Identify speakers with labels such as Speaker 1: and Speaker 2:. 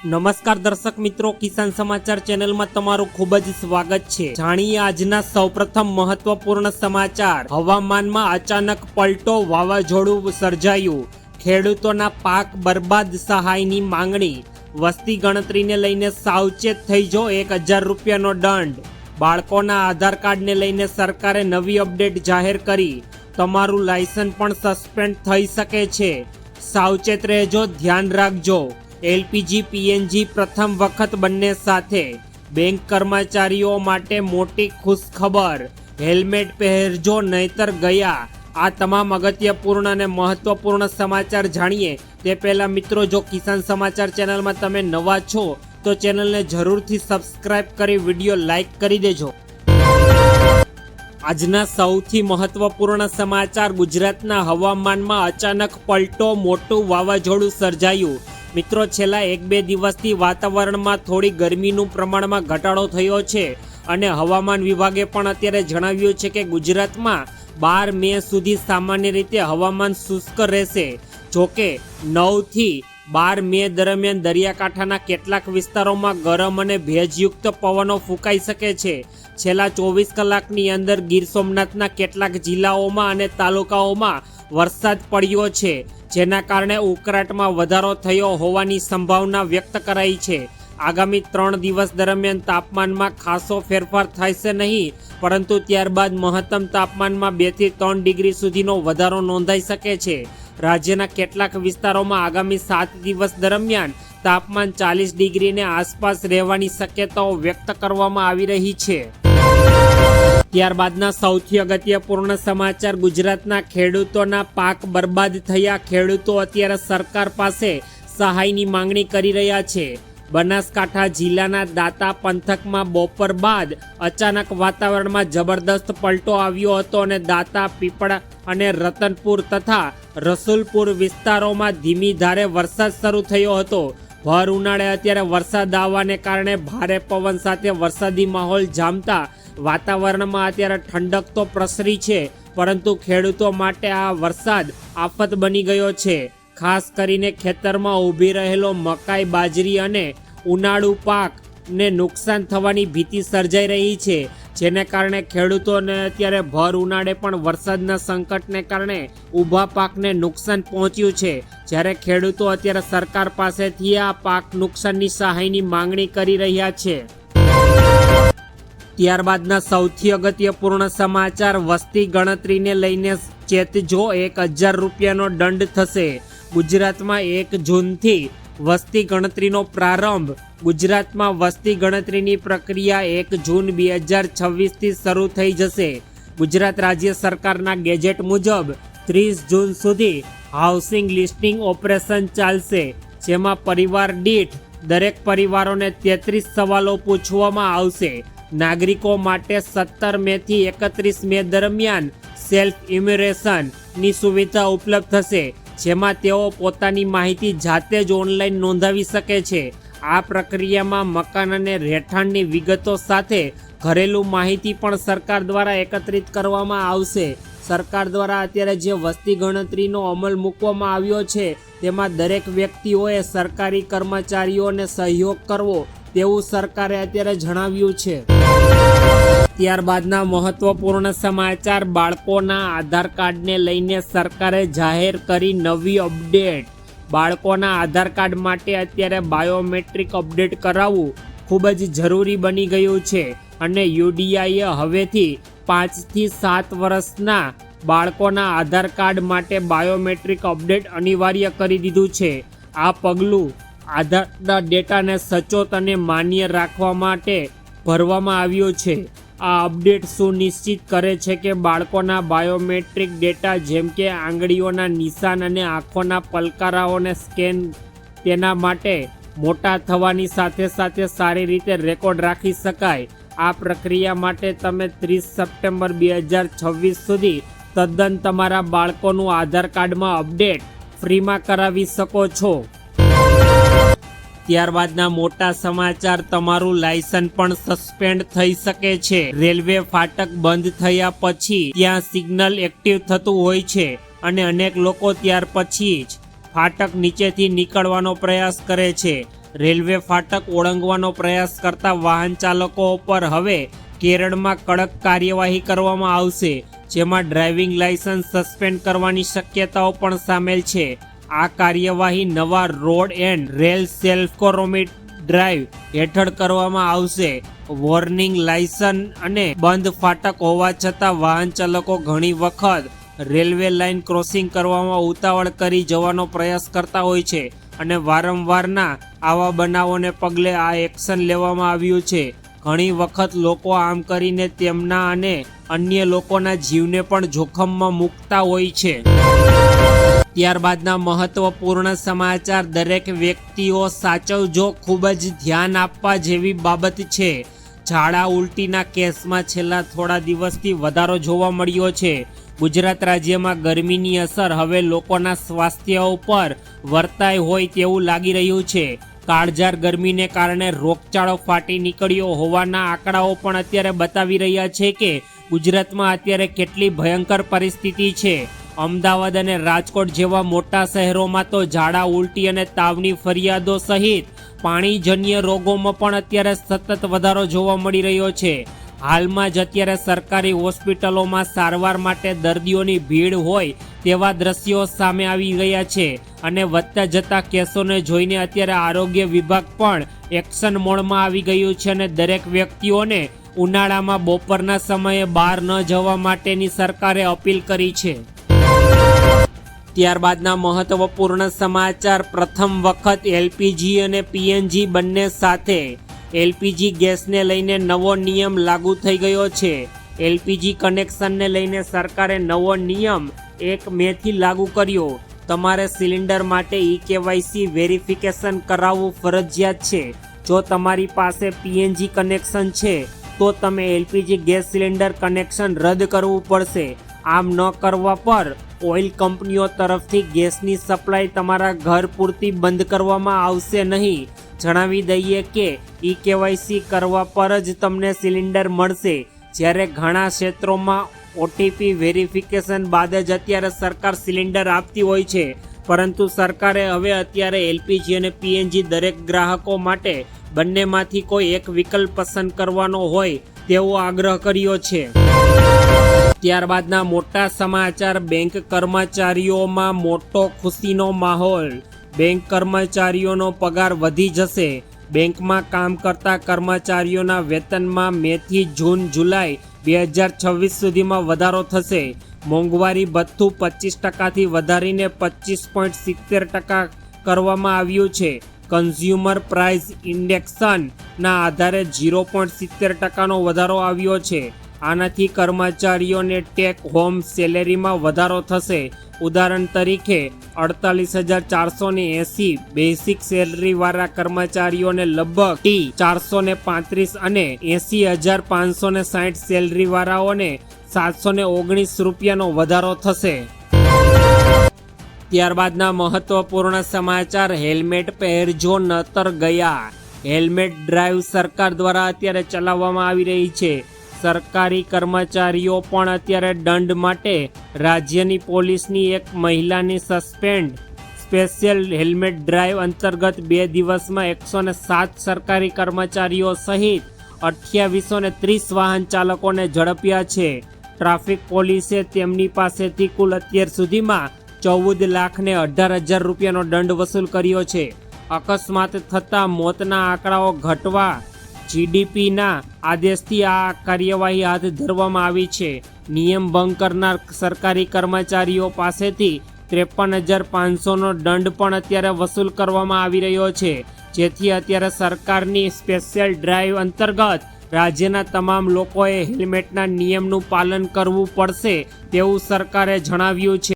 Speaker 1: નમસ્કાર દર્શક મિત્રો, કિસાન સમાચાર ચેનલમાં તમારું ખૂબ જ સ્વાગત છે। જાણીએ આજના સૌપ્રથમ મહત્વપૂર્ણ સમાચાર। હવામાનમાં અચાનક પલટો, વાવાઝોડું સર્જાયું, ખેડૂતોના પાક બરબાદ, સહાયની માંગણી, વસ્તી ગણતરીને લઈને સાવચેત થઈ જો, 1000 રૂપિયાનો દંડ, બાળકોના આધાર કાર્ડને લઈને સરકારે નવી અપડેટ જાહેર કરી, તમારું લાયસન્સ પણ સસ્પેન્ડ થઈ શકે છે, સાવચેત રહેજો, ધ્યાન રાખજો। એલપીજી પીએનજી પ્રથમ વખત બંને સાથે, બેંક કર્મચારીઓ માટે મોટી ખુશખબર, હેલ્મેટ પહેરજો નહીતર ગયા। આ તમામ અગત્યપૂર્ણ અને મહત્વપૂર્ણ સમાચાર જાણીએ તે પહેલા મિત્રો, જો કિસાન સમાચાર ચેનલમાં તમે નવા છો તો ચેનલને જરૂરથી સબસ્ક્રાઇબ કરી વિડીયો લાઈક કરી દેજો। આજના સૌથી મહત્વપૂર્ણ સમાચાર। ગુજરાતના હવામાનમાં અચાનક પલટો, મોટું વાવાઝોડું સર્જાયું। મિત્રો, છેલ્લા 1-2 દિવસથી વાતાવરણમાં થોડી ગરમીનું પ્રમાણમાં ઘટાડો થયો છે અને હવામાન વિભાગે પણ અત્યારે જણાવ્યું છે કે ગુજરાતમાં 12 મે સુધી સામાન્ય રીતે હવામાન શુષ્ક રહેશે। જોકે 9 થી 12 મે દરમિયાન દરિયાકાંઠાના કેટલાક વિસ્તારોમાં ગરમ અને ભેજયુક્ત પવનો ફૂંકાઈ શકે છે। છેલ્લા 24 કલાકની અંદર ગીર સોમનાથના કેટલાક જિલ્લાઓમાં અને તાલુકાઓમાં વરસાદ પડ્યો છે, જેના કારણે ઉકળાટમાં વધારો થયો હોવાની સંભાવના વ્યક્ત કરાઈ છે। આગામી 3 દિવસ દરમિયાન તાપમાનમાં ખાસો ફેરફાર થશે નહીં, પરંતુ ત્યારબાદ મહત્તમ તાપમાનમાં 2 થી 3 ડિગ્રી સુધીનો વધારો નોંધાઈ શકે છે। રાજ્યના કેટલાક વિસ્તારોમાં આગામી 7 દિવસ દરમિયાન તાપમાન 40 ડિગ્રીને આસપાસ રહેવાની શક્યતાઓ વ્યક્ત કરવામાં આવી રહી છે। ત્યારબાદના સૌથી અગત્યપૂર્ણ સમાચાર। ગુજરાતના ખેડૂતોના પાક બરબાદ થયા, ખેડૂતો અત્યારે સરકાર પાસે સહાયની માંગણી કરી રહ્યા છે। બનાસકાંઠા જિલ્લાના દાંતા પંથકમાં બપોર બાદ અચાનક વાતાવરણમાં જબરદસ્ત પલટો આવ્યો હતો અને દાંતા, પીપળા અને રતનપુર તથા રસુલપુર વિસ્તારોમાં ધીમી ધારે વરસાદ શરૂ થયો હતો। ભર ઉનાળે અત્યારે વરસાદ આવવાને કારણે ભારે પવન સાથે વરસાદી માહોલ જામતા વાતાવરણમાં અત્યારે ઠંડક તો પ્રસરી છે, પરંતુ ખેડૂતો માટે આ વરસાદ આફત બની ગયો છે। ખાસ કરીને ખેતરમાં ઊભી રહેલો મકાઈ, બાજરી અને ઉનાળુ પાકને નુકસાન થવાની ભીતિ સર્જાઈ રહી છે, જેને કારણે ખેડૂતોને અત્યારે ભર ઉનાળે પણ વરસાદના સંકટને કારણે ઊભા પાકને નુકસાન પહોંચ્યું છે। જ્યારે ખેડૂતો અત્યારે સરકાર પાસેથી આ પાક નુકસાનની સહાયની માંગણી કરી રહ્યા છે। ત્યારબાદના સૌથી અગત્યપૂર્ણ સમાચાર। વસ્તી ગણતરીને લઈને ચેતજો, 1000 રૂપિયાનો દંડ થશે। ગુજરાતમાં 1 જૂનથી વસ્તી ગણતરીનો પ્રારંભ। ગુજરાતમાં વસ્તી ગણતરીની પ્રક્રિયા 1 જૂન 2026થી શરૂ થઈ જશે। ગુજરાત રાજ્ય સરકારના ગેજેટ મુજબ 30 જૂન સુધી હાઉસિંગ લિસ્ટિંગ ઓપરેશન ચાલશે, જેમાં પરિવાર દીઠ દરેક પરિવારોને 33 સવાલો પૂછવામાં આવશે। નાગરિકો માટે 17 મે થી 31 મે દરમિયાન સેલ્ફ ઇમ્યુરેશનની સુવિધા ઉપલબ્ધ થશે, જેમાં તેઓ પોતાની માહિતી જાતે જ ઓનલાઈન નોંધાવી શકે છે। આ પ્રક્રિયામાં મકાન અને રહેઠાણની વિગતો સાથે ઘરેલું માહિતી પણ સરકાર દ્વારા એકત્રિત કરવામાં આવશે। સરકાર દ્વારા અત્યારે જે વસ્તી ગણતરીનો અમલ મૂકવામાં આવ્યો છે, તેમાં દરેક વ્યક્તિઓએ સરકારી કર્મચારીઓને સહયોગ કરવો તેવું સરકારે અત્યારે જણાવ્યું છે। ત્યારબાદના મહત્વપૂર્ણ સમાચાર। બાળકોના આધાર કાર્ડને લઈને સરકારે જાહેર કરી નવી અપડેટ। બાળકોના આધાર કાર્ડ માટે અત્યારે બાયોમેટ્રિક અપડેટ કરાવવું ખૂબ જ જરૂરી બની ગયું છે અને યુડીઆઈએ હવેથી 5 થી 7 વર્ષના બાળકોના આધાર કાર્ડ માટે બાયોમેટ્રિક અપડેટ અનિવાર્ય કરી દીધું છે। આ પગલું આધારના ડેટાને સચોટ અને માન્ય રાખવા માટે ભરવામાં આવ્યું છે। આ અપડેટ સુનિશ્ચિત કરે છે કે બાળકોના બાયોમેટ્રિક ડેટા જેમ કે આંગળીઓના નિશાન અને આંખોના પલકારાઓને સ્કેન તેના માટે મોટા થવાની સાથે સાથે સારી રીતે રેકોર્ડ રાખી શકાય। આ પ્રક્રિયા માટે તમે 30 સપ્ટેમ્બર 2026 સુધી તદ્દન તમારા બાળકોનું આધાર કાર્ડમાં અપડેટ ફ્રીમાં કરાવી શકો છો। ત્યારબાદના મોટા સમાચાર। તમારું લાયસન્સ પણ સસ્પેન્ડ થઈ શકે છે। રેલવે ફાટક બંધ થયા પછી ત્યાં સિગ્નલ એક્ટિવ થતું હોય છે અને અનેક લોકો ત્યાર પછી જ ફાટક નીચેથી નીકળવાનો પ્રયાસ કરે છે। રેલવે ફાટક ઓળંગવાનો પ્રયાસ કરતા વાહન ચાલકો પર હવે કેરળમાં કડક કાર્યવાહી કરવામાં આવશે, જેમાં ડ્રાઇવિંગ લાયસન્સ સસ્પેન્ડ કરવાની શક્યતાઓ પણ સામેલ છે. આ કાર્યવાહી નવા road and rail self drive હેઠળ કરવામાં આવશે. વોર્નિંગ લાયસન અને બંધ ફાટક હોવા છતાં વાહન ચાલકો ઘણી વખત રેલવે લાઇન ક્રોસિંગ કરવામાં ઉતાવળ કરી જવાનો પ્રયાસ કરતા હોય છે અને વારંવારના આવા બનાવોને પગલે આ એક્શન લેવામાં આવ્યું છે. ઘણી વખત લોકો આમ કરીને તેમના અને અન્ય લોકોના જીવને પણ જોખમમાં મૂકતા હોય છે. ત્યારબાદના મહત્વપૂર્ણ સમાચાર. દરેક વ્યક્તિઓ સાચવજો, ખૂબ જ ધ્યાન આપવા જેવી બાબત છે. ઝાડા ઉલટીના કેસમાં છેલ્લા થોડા દિવસથી વધારો જોવા મળ્યો છે. ગુજરાત રાજ્યમાં ગરમીની અસર હવે લોકોના સ્વાસ્થ્ય ઉપર વર્તાય હોય તેવું લાગી રહ્યું છે. કાળઝાળ ગરમીને કારણે રોગચાળો ફાટી નીકળ્યો હોવાના આંકડાઓ પણ અત્યારે બતાવી રહ્યા છે કે ગુજરાતમાં અત્યારે કેટલી ભયંકર પરિસ્થિતિ છે. અમદાવાદ અને રાજકોટ જેવા મોટા શહેરોમાં તો ઝાડા ઉલટી અને તાવની ફરિયાદો સહિત પાણીજન્ય રોગોમાં પણ અત્યારે સતત વધારો જોવા મળી રહ્યો છે. હાલમાં જ અત્યારે સરકારી હોસ્પિટલોમાં સારવાર માટે દર્દીઓની ભીડ હોય તેવા દ્રશ્યો સામે આવી ગયા છે અને વધતા જતા કેસોને જોઈને અત્યારે આરોગ્ય વિભાગ પણ એક્શન મોડમાં આવી ગયું છે અને દરેક વ્યક્તિઓને ઉનાળામાં બપોરના સમયે બહાર ન જવા માટેની સરકારે અપીલ કરી છે. ત્યારબાદના મહત્વપૂર્ણ સમાચાર. પ્રથમ વખત એલપીજી અને પીએનજી બંને સાથે એલપીજી ગેસને લઈને નવો નિયમ લાગુ થઈ ગયો છે. એલપીજી કનેક્શનને લઈને સરકારે નવો નિયમ 1 મેથી લાગુ કર્યો. તમારે સિલિન્ડર માટે ઈ-કેવાયસી વેરિફિકેશન કરાવવું ફરજિયાત છે. જો તમારી પાસે પીએનજી કનેક્શન છે તો તમે એલપીજી ગેસ સિલિન્ડર કનેક્શન રદ કરવું પડશે. આમ ન કરવા પર ઓઇલ કંપનીઓ તરફથી ગેસની સપ્લાય તમારા ઘર પૂરતી બંધ કરવામાં આવશે નહીં. જણાવી દઈએ કે ઈ-કેવાયસી કરવા પર જ તમને સિલિન્ડર મળશે, જ્યારે ઘણા ક્ષેત્રોમાં ઓટીપી વેરિફિકેશન બાદ જ અત્યારે સરકાર સિલિન્ડર આપતી હોય છે. પરંતુ સરકારે હવે અત્યારે એલપીજી અને પીએનજી દરેક ગ્રાહકો માટે બંનેમાંથી કોઈ એક વિકલ્પ પસંદ કરવાનો હોય તેવો આગ્રહ કર્યો છે. ત્યારબાદના મોટા સમાચાર. બેંક કર્મચારીઓમાં મોટો ખુશીનો માહોલ. બેંક કર્મચારીઓનો પગાર વધી જશે. બેંકમાં કામ કરતા કર્મચારીઓના વેતનમાં મેથી જૂન જુલાઈ 2026 સુધીમાં વધારો થશે. મોંઘવારી ભથ્થું 25%થી વધારીને 25.70% કરવામાં આવ્યું છે. કન્ઝ્યુમર પ્રાઇસ ઇન્ડેક્સના આધારે 0.70%નો વધારો આવ્યો છે. આનાથી કર્મચારીઓને ટેક હોમ સેલેરીમાં વધારો થશે. ઉદાહરણ તરીકે 48,480 બેસિક સેલરીવાળા કર્મચારીઓને લગભગ T435 અને 80,560 સેલરીવાળાઓને 719 રૂપિયાનો વધારો થશે. ત્યારબાદના મહત્વપૂર્ણ સમાચાર. હેલ્મેટ પહેરજો નતર ગયા. હેલ્મેટ ડ્રાઈવ સરકાર દ્વારા અત્યારે ચલાવવામાં આવી રહી છે. સરકારી કર્મચારીઓ પણ અત્યારે દંડ માટે રાજ્યની પોલીસની એક મહિલાની સ્પેશિયલ હેલ્મેટ ડ્રાઈવ અંતર્ગત 2 દિવસમાં 107 સરકારી કર્મચારીઓ સહિત 2830 વાહન ચાલકોને ઝડપ્યા છે. ટ્રાફિક પોલીસે તેમની પાસેથી કુલ અત્યાર સુધીમાં 14,18,000 રૂપિયાનો દંડ વસૂલ કર્યો છે. અકસ્માત થતા મોતના આંકડાઓ ઘટવા જીડીપીના આદેશથી આ કાર્યવાહી હાથ ધરવામાં આવી છે. નિયમ ભંગ કરનાર સરકારી કર્મચારીઓ પાસેથી 53,500નો દંડ પણ અત્યારે વસૂલ કરવામાં આવી રહ્યો છે, જેથી અત્યારે સરકારની સ્પેશિયલ ડ્રાઈવ અંતર્ગત રાજ્યના તમામ લોકોએ હેલ્મેટના નિયમનું પાલન કરવું પડશે તેવું સરકારે જણાવ્યું છે.